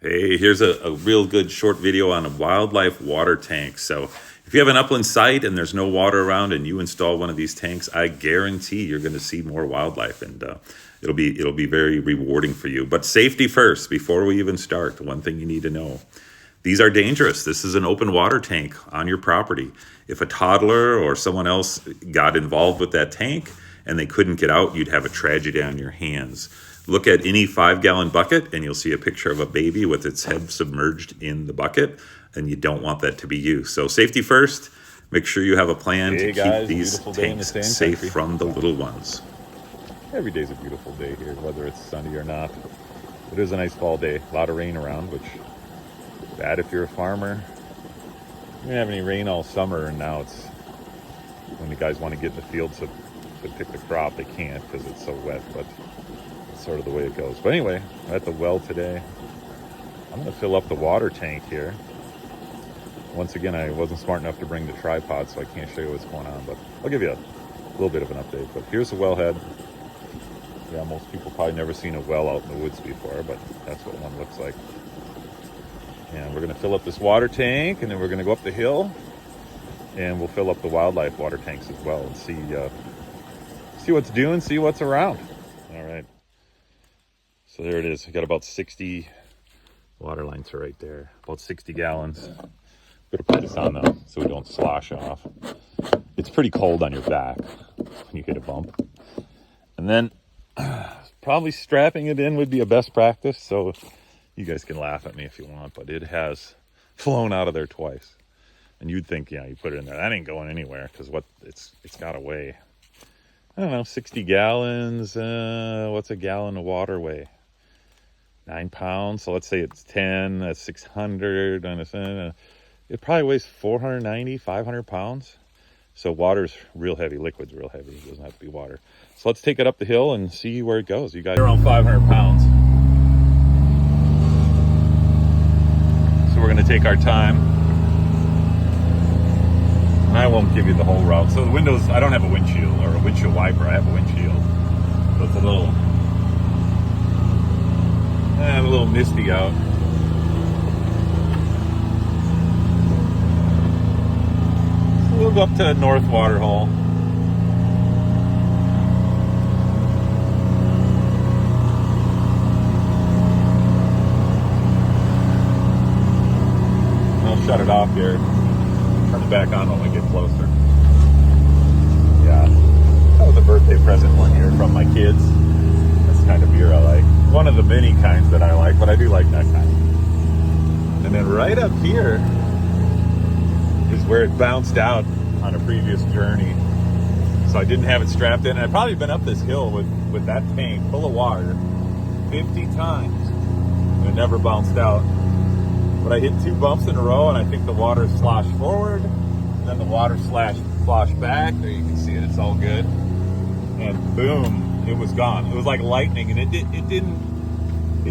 Hey, here's a real good short video on a wildlife water tank. So if you have an upland site and there's no water around and you install one of these tanks, I guarantee you're going to see more wildlife, and it'll be very rewarding for you. But safety first, before we even start, one thing you need to know. These are dangerous. This is an open water tank on your property. If a toddler or someone else got involved with that tank and they couldn't get out, you'd have a tragedy on your hands. Look at any 5-gallon bucket and you'll see a picture of a baby with its head submerged in the bucket, and you don't want that to be you. So safety first. Make sure you have a plan to keep these tanks safe from the little ones. Every day's a beautiful day here, whether it's sunny or not. It is a nice fall day. A lot of rain around, which is bad if you're a farmer. We didn't have any rain all summer, and now it's when the guys want to get in the fields to pick the crop, they can't because it's so wet, but it's sort of the way it goes. But anyway, I'm at the well today. I'm going to fill up the water tank here. Once again, I wasn't smart enough to bring the tripod, so I can't show you what's going on, but I'll give you a little bit of an update. But here's the wellhead. Yeah, most people probably never seen a well out in the woods before, but that's what one looks like. And we're going to fill up this water tank, and then we're going to go up the hill, and we'll fill up the wildlife water tanks as well and see what's doing, see what's around. All right. So there it is. I got about 60 water lines right there, about 60 gallons. Better put this on though, so we don't slosh off. It's pretty cold on your back when you hit a bump. And then probably strapping it in would be a best practice. So you guys can laugh at me if you want, but it has flown out of there twice. And you'd think, yeah, you put it in there, that ain't going anywhere, because it's got to weigh, I don't know, 60 gallons. What's a gallon of water weigh? 9 pounds. So let's say it's 10, that's 600. It probably weighs 490, 500 pounds. So water's real heavy, liquid's real heavy. It doesn't have to be water. So let's take it up the hill and see where it goes. You guys, around 500 pounds. So we're gonna take our time. And I won't give you the whole route. So the windows, I don't have a windshield or a windshield wiper, I have a windshield. So it's a little misty out. So we'll go up to North Waterhole. I'll shut it off here. Turn it back on when we get closer. Yeah, that was a birthday present one year from my kids. That's the kind of beer I like. One of the many kinds that I like, but I do like that kind. And then right up here is where it bounced out on a previous journey. So I didn't have it strapped in. I've probably been up this hill with that tank full of water 50 times. And it never bounced out. But I hit 2 bumps in a row, and I think the water sloshed forward, and then the water sloshed back. There you can see it, it's all good. And boom, it was gone. It was like lightning, and it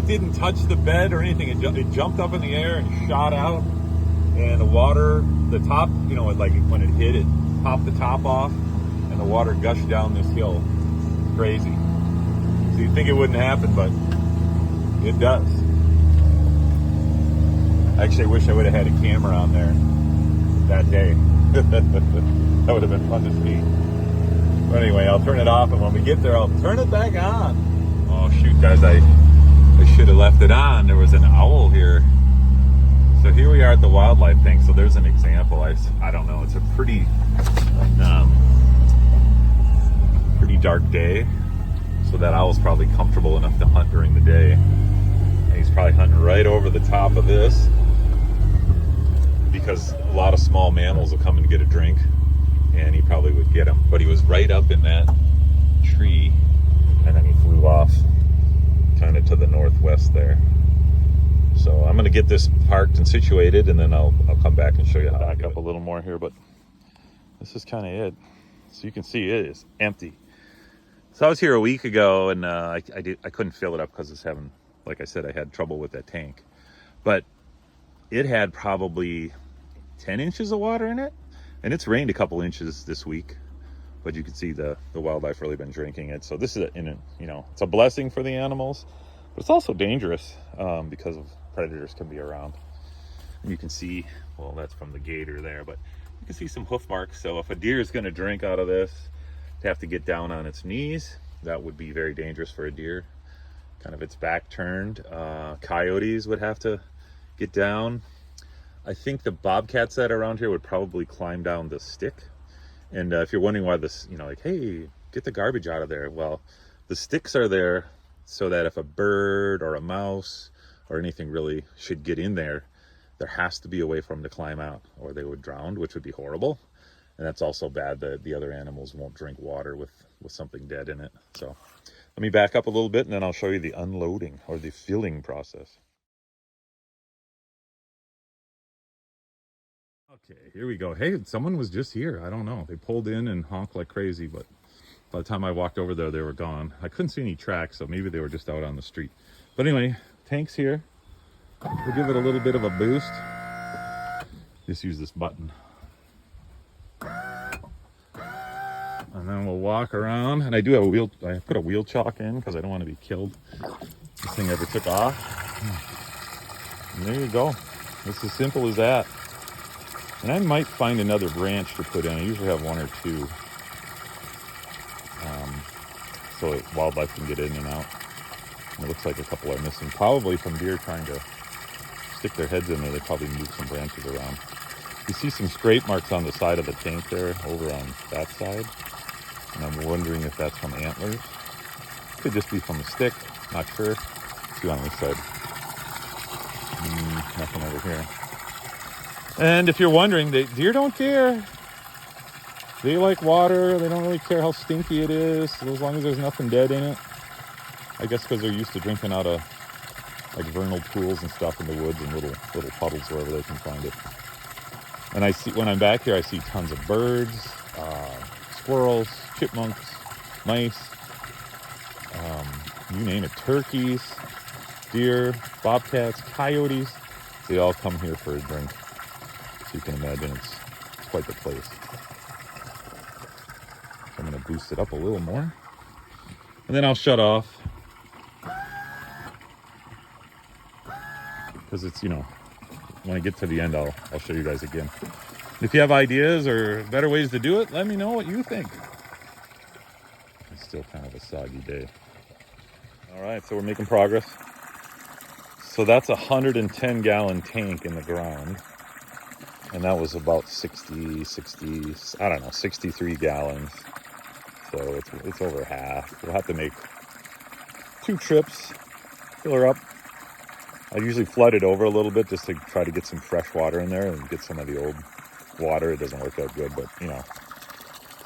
didn't touch the bed or anything. It jumped up in the air and shot out, and the water, the top, like when it hit, it popped the top off, and the water gushed down this hill. Crazy. So you'd think it wouldn't happen, but it does. Actually, I wish I would have had a camera on there that day. That would have been fun to see. But anyway, I'll turn it off, and when we get there, I'll turn it back on. Oh shoot, guys, I should have left it on. There was an owl here. So here we are at the wildlife thing. So there's an example. I don't know. It's a pretty dark day. So that owl's probably comfortable enough to hunt during the day. And he's probably hunting right over the top of this, because a lot of small mammals will come and get a drink, and he probably would get them. But he was right up in that tree, and then he flew off kind of to the northwest there. So I'm going to get this parked and situated, and then I'll come back and show you how to back up a little more here. But this is kind of it. So you can see it is empty. So I was here a week ago, and I couldn't fill it up because it's having, like I said, I had trouble with that tank. But it had probably 10 inches of water in it, and it's rained a couple inches this week. But you can see the wildlife really been drinking it. So this is it's a blessing for the animals. But it's also dangerous because of predators can be around. And you can see, well, that's from the gator there, but you can see some hoof marks. So if a deer is going to drink out of this, to have to get down on its knees, that would be very dangerous for a deer. Kind of its back turned. Coyotes would have to get down. I think the bobcats that are around here would probably climb down the stick. And if you're wondering why this, you know, like, hey, get the garbage out of there. Well, the sticks are there so that if a bird or a mouse or anything really should get in there, there has to be a way for them to climb out, or they would drown, which would be horrible. And that's also bad that the other animals won't drink water with something dead in it. So let me back up a little bit and then I'll show you the unloading or the filling process. Okay, here we go. Hey, someone was just here. I don't know. They pulled in and honked like crazy, but by the time I walked over there, they were gone. I couldn't see any tracks, so maybe they were just out on the street. But anyway, tank's here. We'll give it a little bit of a boost. Just use this button. And then we'll walk around. And I do have a wheel, I put a wheel chalk in because I don't want to be killed. This thing ever took off. And there you go. It's as simple as that. And I might find another branch to put in. I usually have one or two. So that wildlife can get in and out. And it looks like a couple are missing. Probably from deer trying to stick their heads in there. They probably moved some branches around. You see some scrape marks on the side of the tank there, over on that side. And I'm wondering if that's from antlers. Could just be from a stick, not sure. See on this side. Nothing over here. And if you're wondering, deer don't care. They like water. They don't really care how stinky it is, as long as there's nothing dead in it. I guess because they're used to drinking out of like vernal pools and stuff in the woods and little puddles wherever they can find it. And I see, when I'm back here, I see tons of birds, squirrels, chipmunks, mice, you name it, turkeys, deer, bobcats, coyotes. They all come here for a drink. So you can imagine it's quite the place. So I'm going to boost it up a little more. And then I'll shut off. Because it's, you know, when I get to the end, I'll show you guys again. If you have ideas or better ways to do it, let me know what you think. It's still kind of a soggy day. All right, so we're making progress. So that's a 110-gallon tank in the ground. And that was about 63 gallons. So it's over half. We'll have to make 2 trips, fill her up. I usually flood it over a little bit just to try to get some fresh water in there and get some of the old water. It doesn't work out good, but you know,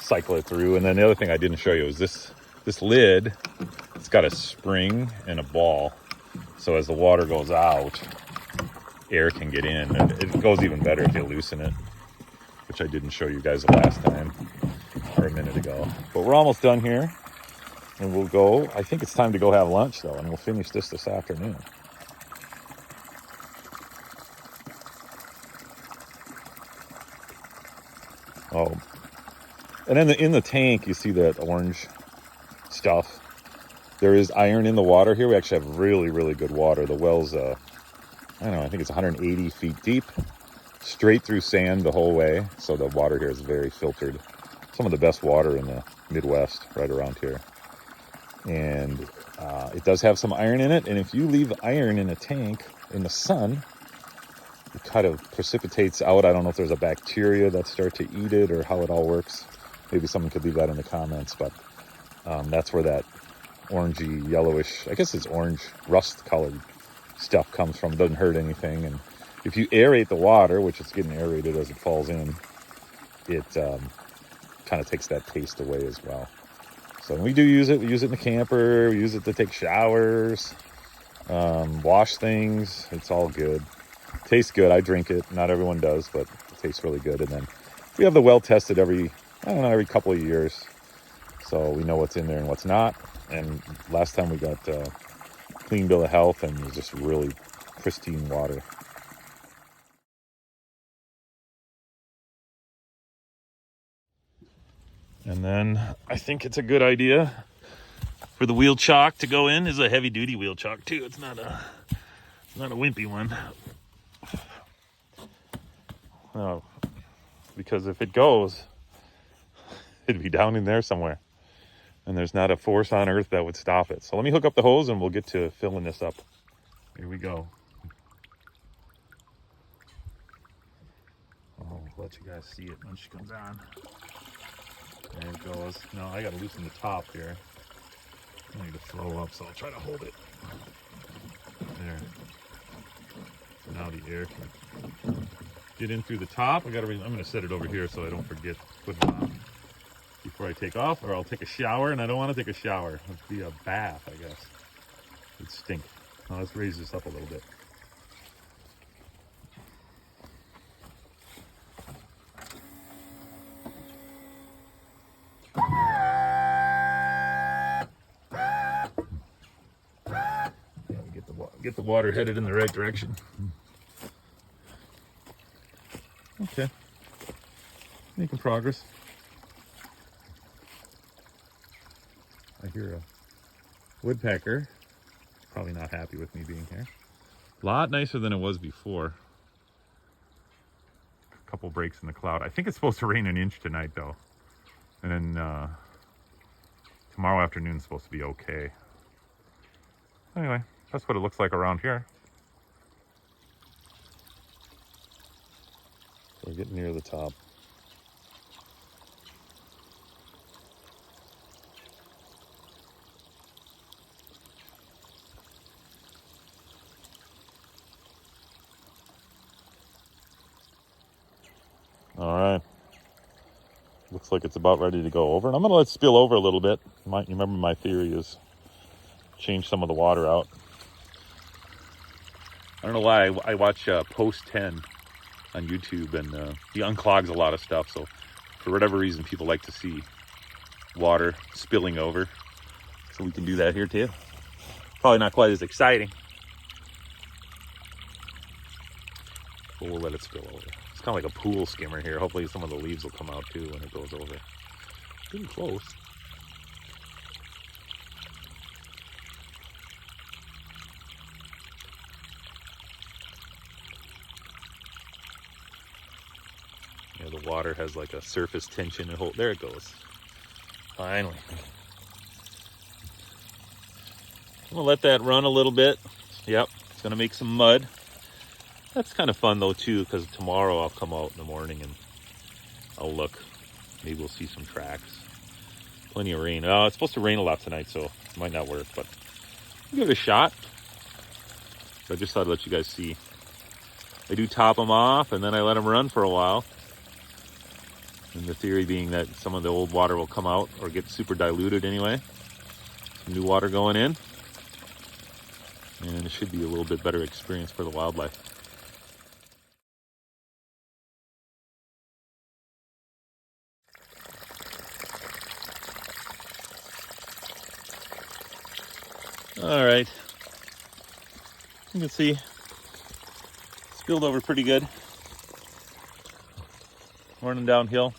cycle it through. And then the other thing I didn't show you is this lid. It's got a spring and a ball. So as the water goes out, air can get in, and it goes even better if you loosen it, which I didn't show you guys the last time or a minute ago. But we're almost done here, and we'll go. I think it's time to go have lunch though, and we'll finish this afternoon. Oh, and then in the tank, you see that orange stuff. There is iron in the water here. We actually have really, really good water. The well's, I don't know, I think it's 180 feet deep, straight through sand the whole way. So the water here is very filtered. Some of the best water in the Midwest, right around here. And it does have some iron in it. And if you leave iron in a tank in the sun, it kind of precipitates out. I don't know if there's a bacteria that start to eat it or how it all works. Maybe someone could leave that in the comments, but that's where that orangey, yellowish, I guess it's orange rust colored stuff comes from. It doesn't hurt anything. And if you aerate the water, which it's getting aerated as it falls in, it kind of takes that taste away as well. So we do use it. We use it in the camper. We use it to take showers, wash things. It's all good. Tastes good. I drink it. Not everyone does, but it tastes really good. And then we have the well tested every couple of years. So we know what's in there and what's not. And last time we got clean bill of health, and it was just really pristine water. And then I think it's a good idea for the wheel chock to go in. This is a heavy duty wheel chock too. It's not a wimpy one. No, because if it goes, it'd be down in there somewhere. And there's not a force on earth that would stop it. So let me hook up the hose and we'll get to filling this up. Here we go. Oh, I'll let you guys see it when she comes on. There it goes. Now I gotta loosen the top here. I need to flow up, so I'll try to hold it. There. So now the air can get in through the top. I'm gonna set it over here so I don't forget to put it on before I take off, or I'll take a shower, and I don't want to take a shower. It'd be a bath, I guess. It'd stink. Now let's raise this up a little bit. Get the water headed in the right direction. Okay, making progress. I hear a woodpecker. Probably not happy with me being here. A lot nicer than it was before. A couple breaks in the cloud. I think it's supposed to rain an inch tonight though. And then tomorrow afternoon is supposed to be okay. Anyway, that's what it looks like around here. We're getting near the top. All right. Looks like it's about ready to go over. And I'm going to let it spill over a little bit. You remember my theory is change some of the water out. I don't know why I watch Post 10 on YouTube, and he unclogs a lot of stuff. So for whatever reason, people like to see water spilling over. So we can do that here too. Probably not quite as exciting, but we'll let it spill over. It's kind of like a pool skimmer here. Hopefully some of the leaves will come out too when it goes over. Getting close. Yeah, the water has like a surface tension and hold. There it goes. Finally. I'm gonna let that run a little bit. Yep, it's gonna make some mud. That's kind of fun though too, because tomorrow I'll come out in the morning and I'll look. Maybe we'll see some tracks. Plenty of rain. Oh, it's supposed to rain a lot tonight, so it might not work, but I'll give it a shot. But I just thought I'd let you guys see. I do top them off and then I let them run for a while. And the theory being that some of the old water will come out or get super diluted anyway. Some new water going in. And it should be a little bit better experience for the wildlife. All right. You can see spilled over pretty good. Running downhill.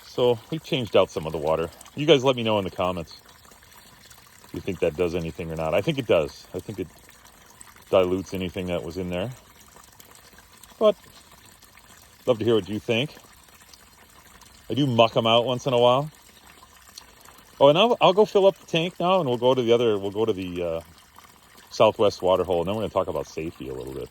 So we've changed out some of the water. You guys let me know in the comments if you think that does anything or not. I think it does. I think it dilutes anything that was in there. But love to hear what you think. I do muck them out once in a while. Oh, and I'll go fill up the tank now, and we'll go to the Southwest water hole, and then we're going to talk about safety a little bit.